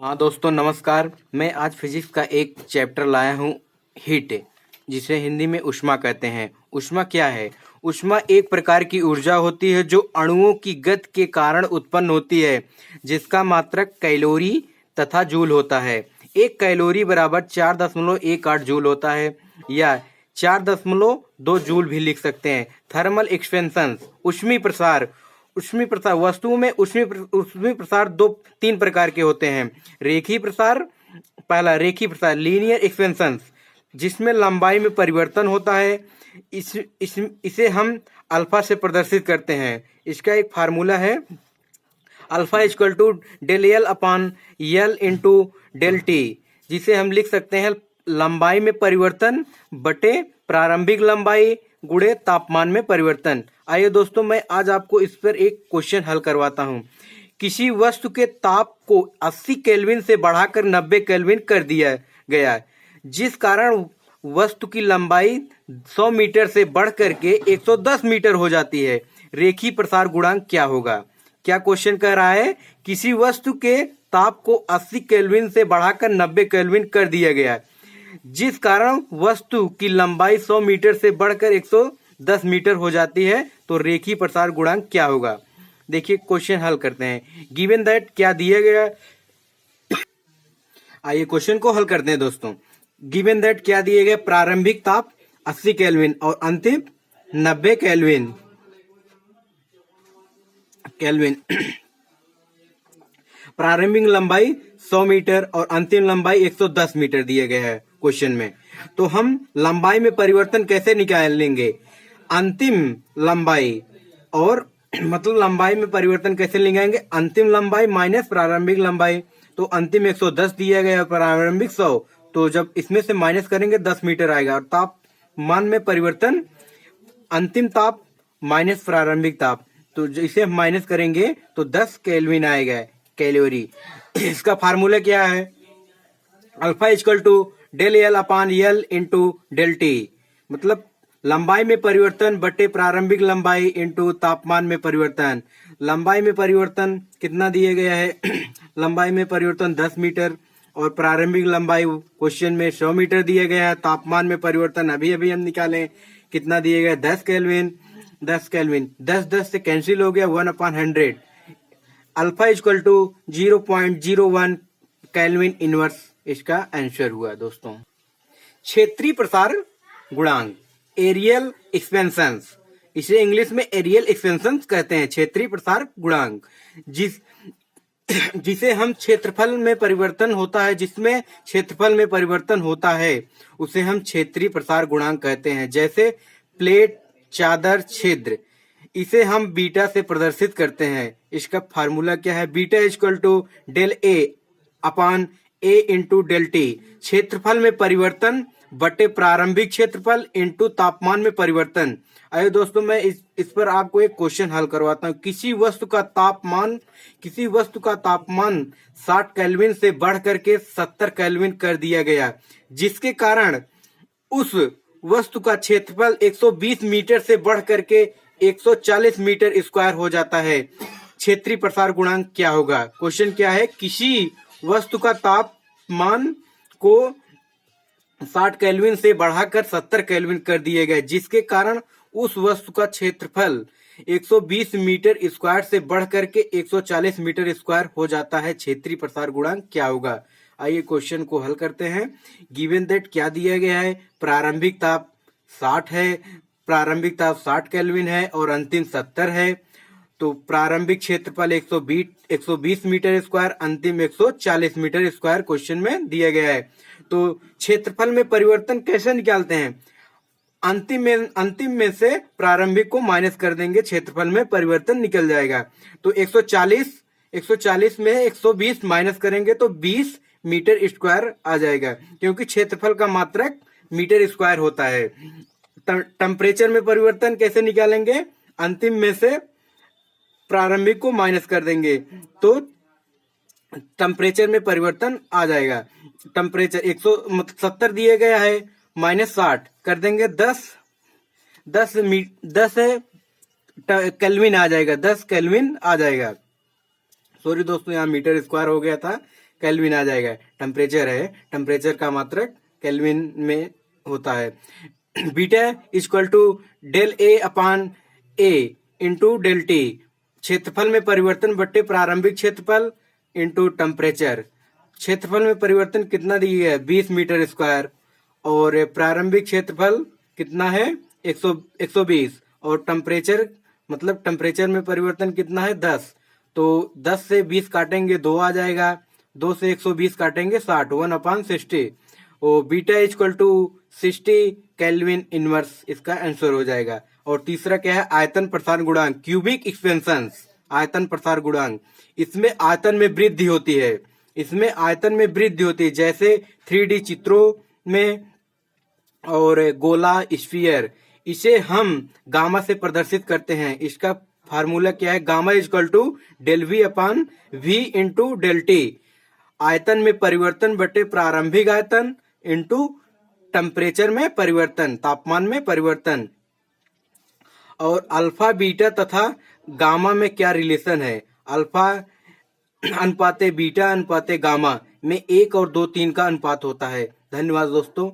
हाँ दोस्तों नमस्कार। मैं आज फिजिक्स का एक चैप्टर लाया हूँ, हीट, जिसे हिंदी में ऊष्मा कहते हैं। ऊष्मा क्या है? ऊष्मा एक प्रकार की ऊर्जा होती है जो अणुओं की गति के कारण उत्पन्न होती है, जिसका मात्रक कैलोरी तथा जूल होता है। एक कैलोरी बराबर 4.18 जूल होता है, या 4.2 जूल भी लिख सकते हैं। थर्मल एक्सपेंशन, ऊष्मीय प्रसार। ऊष्मीय प्रसार वस्तुओं में ऊष्मीय प्रसार तीन प्रकार के होते हैं। रेखीय प्रसार, पहला रेखीय प्रसार लीनियर एक्सपेंशन, जिसमें लंबाई में परिवर्तन होता है। इसे हम अल्फा से प्रदर्शित करते हैं। इसका एक फार्मूला है, alpha equal to del L upon L into del T, जिसे हम लिख सकते हैं लंबाई में परिवर्तन बटे प्रारंभिक लंबाई गुणे तापमान में परिवर्तन। आइए दोस्तों, मैं आज आपको इस पर एक क्वेश्चन हल करवाता हूं। किसी वस्तु के ताप को 80 केल्विन से बढ़ाकर 90 केल्विन कर दिया गया, जिस कारण वस्तु की लंबाई 100 मीटर से बढ़ करके 110 मीटर हो जाती है। रेखीय प्रसार गुणांक क्या होगा? क्या क्वेश्चन कह रहा है? किसी वस्तु के ताप को 80 केल्विन से बढ़ाकर 90 केल्विन कर दिया गया, जिस कारण वस्तु की लंबाई 100 मीटर से बढ़कर 110 मीटर हो जाती है। तो रेखीय प्रसार गुणांक क्या होगा? देखिए क्वेश्चन हल करते हैं। गिवन दैट क्या दिया गया, आइए क्वेश्चन को हल करते हैं दोस्तों। गिवन दैट क्या दिए गए? प्रारंभिक ताप 80 केल्विन और अंतिम 90 केल्विन केल्विन प्रारंभिक लंबाई 100 मीटर और अंतिम लंबाई 110 मीटर दिए गए हैं क्वेश्चन में। तो हम लंबाई में परिवर्तन कैसे निकालेंगे? अंतिम लंबाई और मतलब लंबाई में परिवर्तन कैसे निकालेंगे? अंतिम लंबाई माइनस प्रारंभिक लंबाई। तो अंतिम 110 दिया गया, प्रारंभिक 100, तो जब इसमें से माइनस करेंगे 10 मीटर आएगा। और तापमान में परिवर्तन, अंतिम ताप माइनस प्रारंभिक ताप, तो इसे हम माइनस करेंगे तो 10 केल्विन आएगा, कैलोरी। इसका फार्मूला क्या है? Alpha equal to del L upon L into del T, मतलब लंबाई में परिवर्तन बटे प्रारंभिक लंबाई इंटू तापमान में परिवर्तन। लंबाई में परिवर्तन कितना दिया गया है? लंबाई में परिवर्तन 10 मीटर और प्रारंभिक लंबाई क्वेश्चन में 100 मीटर दिया गया है। तापमान में परिवर्तन अभी अभी हम निकालें, कितना दिया गया? 10 केल्विन। 10 केल्विन 10 से कैंसिल हो गया, 1/100। Alpha equal to 0.01 kelvin inverse इसका आंसर हुआ दोस्तों। क्षेत्रीय प्रसार गुणांक, एरियल एक्सपेंशन, इसे इंग्लिश में एरियल एक्सपेंशन कहते हैं। क्षेत्रीय प्रसार गुणांक जिसे हम क्षेत्रफल में परिवर्तन होता है, जिसमें क्षेत्रफल में परिवर्तन होता है, उसे हम क्षेत्रीय प्रसार गुणांक कहते हैं। जैसे प्लेट, चादर, छिद्र, इसे हम बीटा से प्रदर्शित करते हैं। इसका फार्मूला क्या है? Beta equal to del A upon A into del T, क्षेत्रफल में परिवर्तन बटे प्रारंभिक क्षेत्रफल इंटू तापमान में परिवर्तन। आइए दोस्तों, मैं इस पर आपको एक क्वेश्चन हल करवाता हूँ। किसी वस्तु का तापमान 60 केल्विन से बढ़ करके 70 केल्विन कर दिया गया, जिसके कारण उस वस्तु का क्षेत्रफल 120 मीटर से बढ़ करके 140 मीटर स्क्वायर हो जाता है। क्षेत्रीय प्रसार गुणांक क्या होगा? क्वेश्चन क्या है? किसी वस्तु का तापमान को 60 केल्विन से बढ़ाकर 70 केल्विन कर दिए गए, जिसके कारण उस वस्तु का क्षेत्रफल 120 मीटर स्क्वायर से बढ़ करके 140 मीटर स्क्वायर हो जाता है। क्षेत्रीय प्रसार गुणांक क्या होगा? आइए क्वेश्चन को हल करते हैं। गिवन दैट क्या दिया गया है? प्रारंभिक ताप 60 है, प्रारंभिक ताप 60 केल्विन है और अंतिम 70 है। तो प्रारंभिक क्षेत्रफल 120 मीटर स्क्वायर, अंतिम 140 मीटर स्क्वायर क्वेश्चन में दिया गया है। तो क्षेत्रफल में परिवर्तन कैसे निकालते हैं? अंतिम में से प्रारंभिक को माइनस कर देंगे, क्षेत्रफल में परिवर्तन निकल जाएगा। तो 140 में 120 माइनस करेंगे तो 20 मीटर स्क्वायर आ जाएगा, क्योंकि क्षेत्रफल का मात्रक मीटर स्क्वायर होता है। टेम्परेचर में परिवर्तन कैसे निकालेंगे? अंतिम में से प्रारंभिक को माइनस कर देंगे तो टेम्परेचर में परिवर्तन आ जाएगा। टेम्परेचर 170 दिया गया है, माइनस 60 कर देंगे, 10 केल्विन आ जाएगा, 10 केल्विन आ जाएगा। सॉरी दोस्तों, यहाँ मीटर स्क्वायर हो गया था, केल्विन आ जाएगा। टेम्परेचर है, टेम्परेचर का मात्रक केल्विन में होता है। Beta equal to del A upon A into del T, क्षेत्रफल में परिवर्तन बट्टे प्रारंभिक क्षेत्रफल इंटू टेम्परेचर। क्षेत्रफल में परिवर्तन कितना दिया है 20 मीटर स्क्वायर, और प्रारंभिक क्षेत्रफल कितना है 120, और टेम्परेचर मतलब टेम्परेचर में परिवर्तन कितना है 10। तो 10 से 20 काटेंगे 2 आ जाएगा, 2 से 120 काटेंगे 60, 1/60। और beta equal to 60 kelvin inverse इसका आंसर हो जाएगा। और तीसरा क्या है आयतन प्रसार गुणांक, क्यूबिक एक्सपेंशन, आयतन प्रसार गुणांक। इसमें आयतन में वृद्धि होती है, इसमें आयतन में वृद्धि होती है, जैसे 3D चित्रों में और गोला स्फीयर, इसे हम गामा से प्रदर्शित करते हैं। इसका फार्मूला क्या है, gamma equal to del V upon V into del T, आयतन में परिवर्तन बटे प्रारंभिक आयतन इंटू टेम्परेचर में परिवर्तन, तापमान में परिवर्तन। और अल्फा बीटा तथा गामा में क्या रिलेशन है, अल्फा अनुपाते बीटा अनुपाते गामा में 1 और 2 3 का अनुपात होता है। धन्यवाद दोस्तों।